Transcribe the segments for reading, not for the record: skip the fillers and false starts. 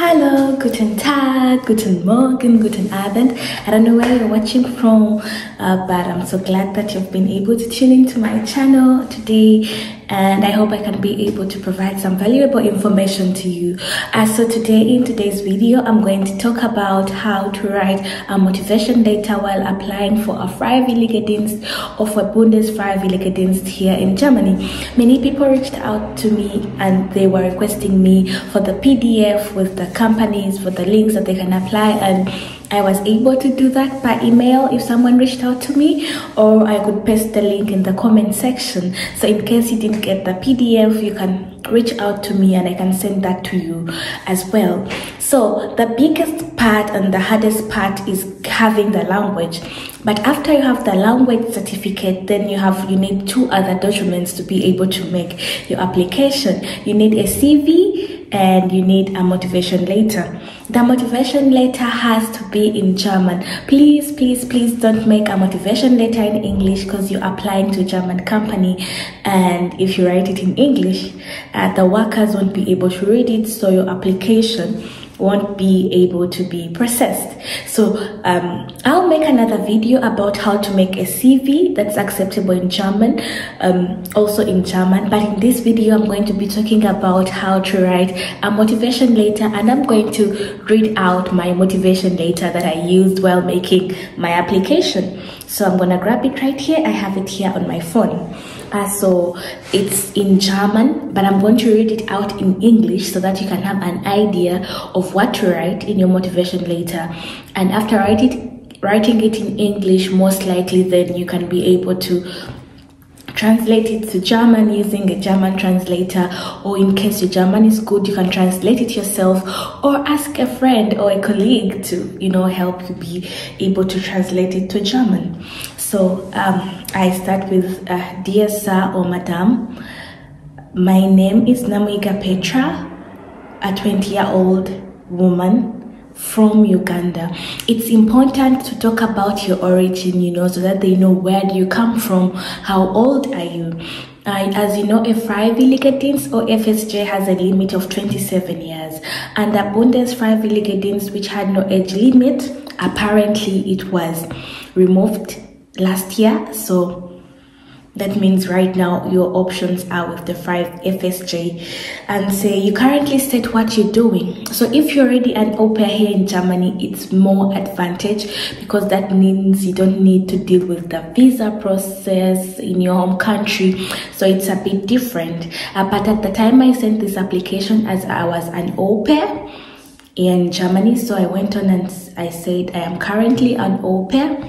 Hello, guten Tag, guten Morgen, guten Abend. I don't know where you're watching from, but I'm so glad that you've been able to tune into my channel today, and I hope I can be able to provide some valuable information to you. So today, in today's video, I'm going to talk about how to write a motivation letter while applying for a Freiwillige Dienst or for Bundesfreiwillige Dienst here in Germany. Many people reached out to me and they were requesting me for the PDF with the companies, for the links that they can apply, and I was able to do that by email if someone reached out to me, or I could paste the link in the comment section. So in case you didn't get the PDF, you can reach out to me and I can send that to you as well. So the biggest part and the hardest part is having the language. But after you have the language certificate, then you need two other documents to be able to make your application. You need a CV and you need a motivation letter. The motivation letter has to be in German. Please, please, please don't make a motivation letter in English because you're applying to a German company, and if you write it in English, the workers won't be able to read it, so your application won't be able to be processed. So I'll make another video about how to make a CV that's acceptable in German, also in German, but in this video I'm going to be talking about how to write a motivation letter, and I'm going to read out my motivation letter that I used while making my application. So I'm gonna grab it right here. I have it here on my phone. So it's in German, but I'm going to read it out in English so that you can have an idea of what to write in your motivation letter. And after writing it in English, most likely then you can be able to translate it to German using a German translator, or in case your German is good, you can translate it yourself or ask a friend or a colleague to help you be able to translate it to German. So I start with dear sir or madam, my name is Namuiga Petra, a 20-year-old woman from Uganda. It's important to talk about your origin, so that they know where do you come from, how old are you. As you know, a Freiwillige Dienst or FSJ has a limit of 27 years, and the Bundesfreiwillige Dienst, which had no age limit, apparently it was removed last year. So that means right now your options are with the FSJ, and say you currently state what you're doing. So if you're already an au pair here in Germany, it's more advantage because that means you don't need to deal with the visa process in your home country. So it's a bit different. But at the time I sent this application, as I was an au pair in Germany, so I went on and I said I am currently an au pair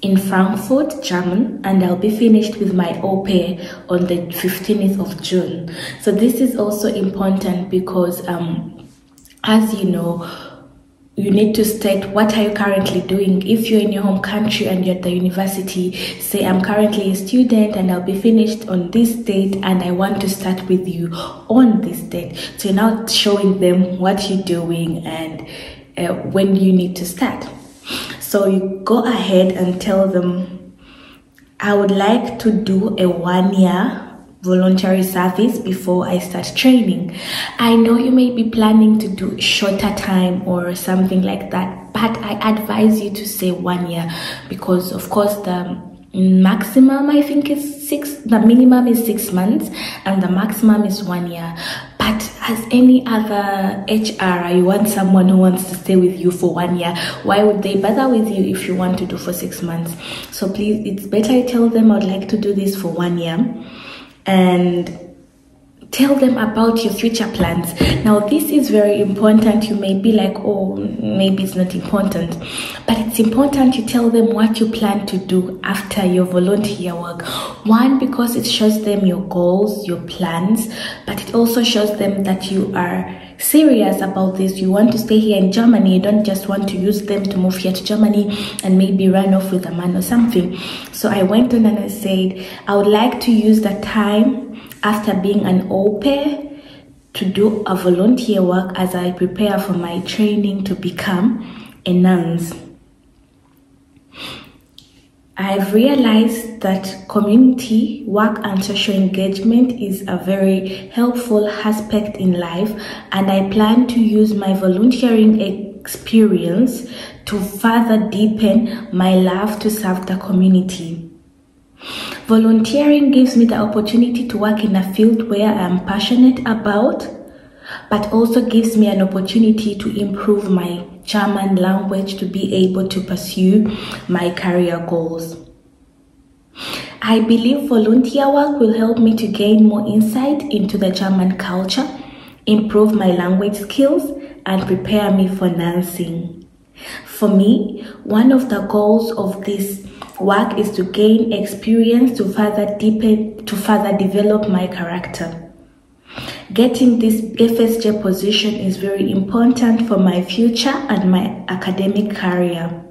in Frankfurt, German, and I'll be finished with my au pair on the 15th of June. So this is also important because as you know, you need to state what are you currently doing. If you're in your home country and you're at the university, say I'm currently a student and I'll be finished on this date and I want to start with you on this date. So you're now showing them what you're doing and when you need to start. So you go ahead and tell them, I would like to do a 1-year voluntary service before I start training. I know you may be planning to do shorter time or something like that, but I advise you to say 1 year because of course the maximum I think is the minimum is 6 months and the maximum is 1 year. But as any other HR, you want someone who wants to stay with you for 1 year. Why would they bother with you if you want to do for 6 months? So please, it's better you tell them I'd like to do this for 1 year, and tell them about your future plans. Now this is very important. You may be like, oh, maybe it's not important, but it's important you tell them what you plan to do after your volunteer work. One, because it shows them your goals, your plans, but it also shows them that you are serious about this. You want to stay here in Germany. You don't just want to use them to move here to Germany and maybe run off with a man or something. So I went on and I said, I would like to use the time after being an au pair to do a volunteer work as I prepare for my training to become a nurse. I've realized that community work and social engagement is a very helpful aspect in life, and I plan to use my volunteering experience to further deepen my love to serve the community. Volunteering gives me the opportunity to work in a field where I am passionate about, but also gives me an opportunity to improve my German language to be able to pursue my career goals. I believe volunteer work will help me to gain more insight into the German culture, improve my language skills, and prepare me for nursing. For me, one of the goals of this work is to gain experience to further develop my character. Getting this FSJ position is very important for my future and my academic career.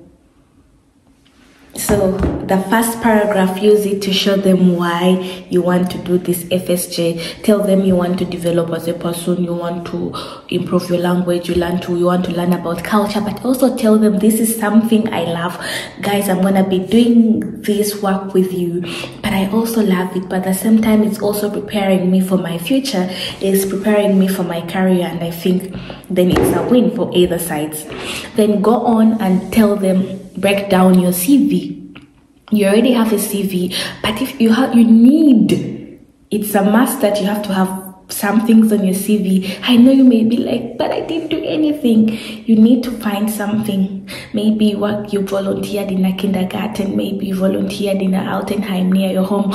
So the first paragraph, use it to show them why you want to do this FSJ. Tell them you want to develop as a person, you want to improve your language, you want to learn about culture, but also tell them this is something I love. Guys, I'm gonna be doing this work with you, but I also love it. But at the same time, it's also preparing me for my future, it's preparing me for my career, and I think then it's a win for either sides. Then go on and tell them, break down your CV. You already have a CV, but if you need, it's a must that you have to have some things on your CV. I know you may be like, but I didn't do anything. You need to find something. Maybe you volunteered in a kindergarten, maybe you volunteered in an Altenheim near your home.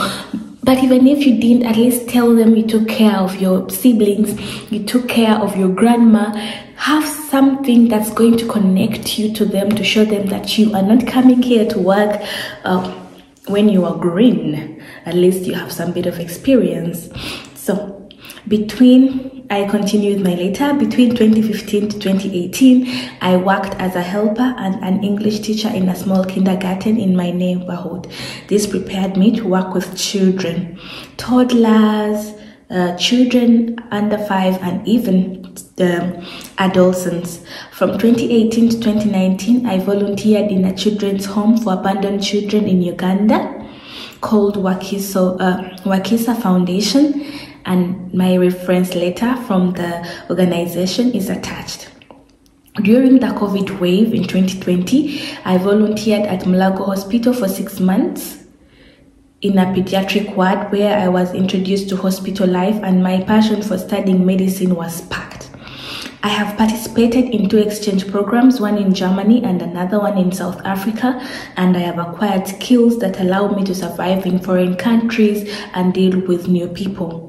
But even if you didn't, at least tell them you took care of your siblings, you took care of your grandma. Have something that's going to connect you to them, to show them that you are not coming here to work when you are green. At least you have some bit of experience. So I continued my letter. Between 2015 to 2018, I worked as a helper and an English teacher in a small kindergarten in my neighborhood. This prepared me to work with children, toddlers, children under 5, and even adolescents. From 2018 to 2019, I volunteered in a children's home for abandoned children in Uganda called Wakisa Foundation, and my reference letter from the organization is attached. During the COVID wave in 2020, I volunteered at Mulago Hospital for 6 months in a pediatric ward, where I was introduced to hospital life and my passion for studying medicine was sparked. I have participated in 2 exchange programs, one in Germany and another one in South Africa, and I have acquired skills that allow me to survive in foreign countries and deal with new people.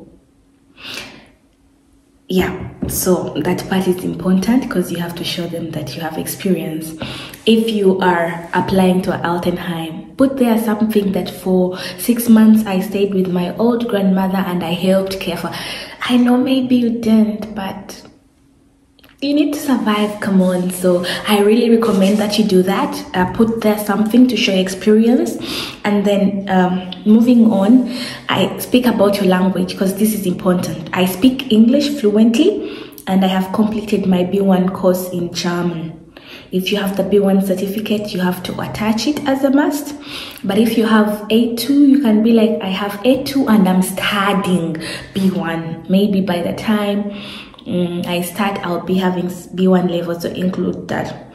Yeah, so that part is important because you have to show them that you have experience. If you are applying to Altenheim, put there something that for 6 months I stayed with my old grandmother and I helped care for. I know maybe you didn't, but you need to survive, come on. So I really recommend that you do that. Put there something to show experience. And then moving on, I speak about your language because this is important. I speak English fluently and I have completed my B1 course in German. If you have the B1 certificate, you have to attach it as a must. But if you have A2, you can be like, I have A2 and I'm studying B1. Maybe by the time I start, I'll be having B1 level, so include that.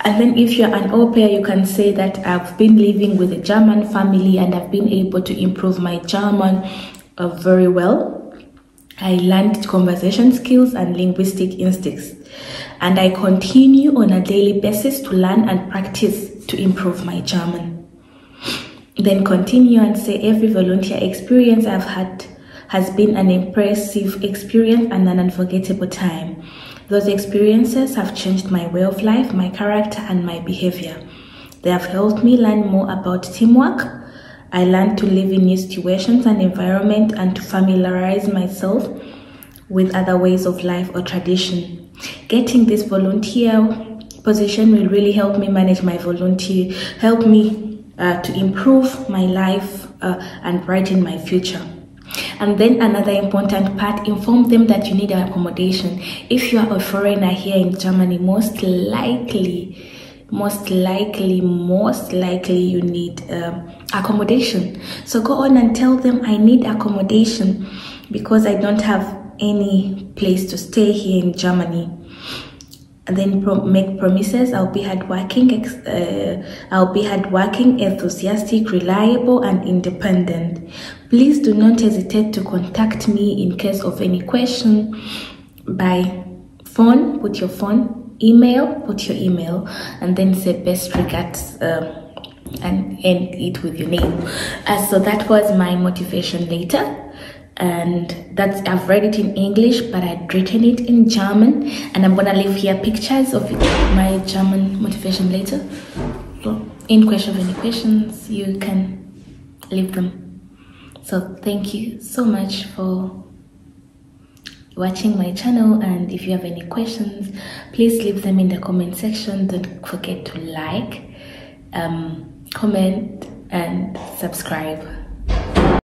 And then if you're an au pair, you can say that I've been living with a German family and I've been able to improve my German very well. I learned conversation skills and linguistic instincts, and I continue on a daily basis to learn and practice to improve my German. Then continue and say, every volunteer experience I've had has been an impressive experience and an unforgettable time. Those experiences have changed my way of life, my character, and my behavior. They have helped me learn more about teamwork. I learned to live in new situations and environment and to familiarize myself with other ways of life or tradition. Getting this volunteer position will really help me manage my volunteer, help me to improve my life and brighten my future. And then another important part, inform them that you need an accommodation. If you are a foreigner here in Germany, most likely most likely you need accommodation. So go on and tell them, I need accommodation because I don't have any place to stay here in Germany. And then make promises. I'll be hardworking, enthusiastic, reliable, and independent. Please do not hesitate to contact me in case of any question by phone. Put your phone, email, put your email, and then say best regards and end it with your name. So that was my motivation letter. And I've read it in English, but I'd written it in German, and I'm gonna leave here pictures of my German motivation letter. So in case of any questions, you can leave them. So thank you so much for watching my channel, and if you have any questions, please leave them in the comment section. Don't forget to like, comment, and subscribe.